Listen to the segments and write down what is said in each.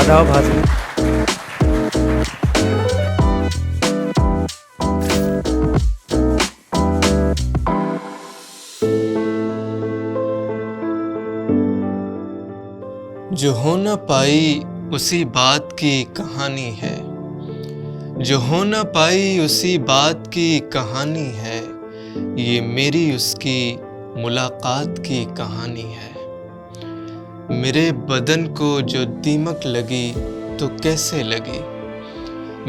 आदाब हाज़िर। जो हो न पाई उसी बात की कहानी है, जो हो न पाई उसी बात की कहानी है, ये मेरी उसकी मुलाकात की कहानी है। मेरे बदन को जो दीमक लगी तो कैसे लगी,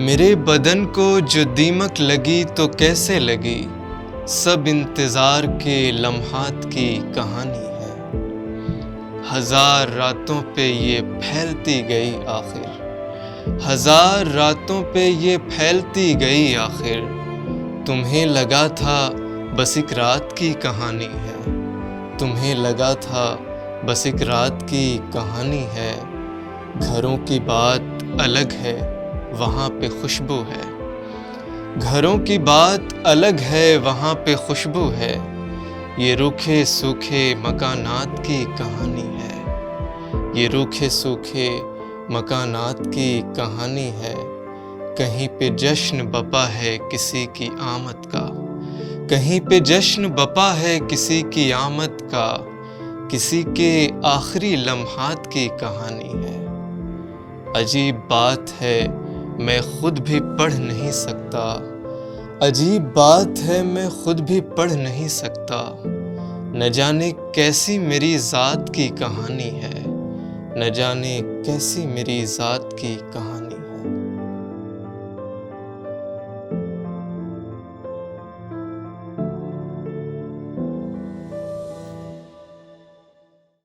मेरे बदन को जो दीमक लगी तो कैसे लगी, सब इंतज़ार के लम्हात की कहानी है। हजार रातों पे ये फैलती गई आखिर, हजार रातों पे ये फैलती गई आखिर, तुम्हें लगा था बस एक रात की कहानी है, तुम्हें लगा था बस एक रात की कहानी है। घरों की बात अलग है, वहाँ पे खुशबू है, घरों की बात अलग है, वहाँ पे खुशबू है। ये रूखे सूखे मकानात की कहानी है, ये रूखे सूखे मकानात की कहानी है। कहीं पे जश्न बपा है किसी की आमद का, कहीं पे जश्न बपा है किसी की आमद का, किसी के आखिरी लम्हात की कहानी है। अजीब बात है मैं खुद भी पढ़ नहीं सकता, अजीब बात है मैं खुद भी पढ़ नहीं सकता। न जाने कैसी मेरी ज़ात की कहानी है, न जाने कैसी मेरी ज़ात की कहानी।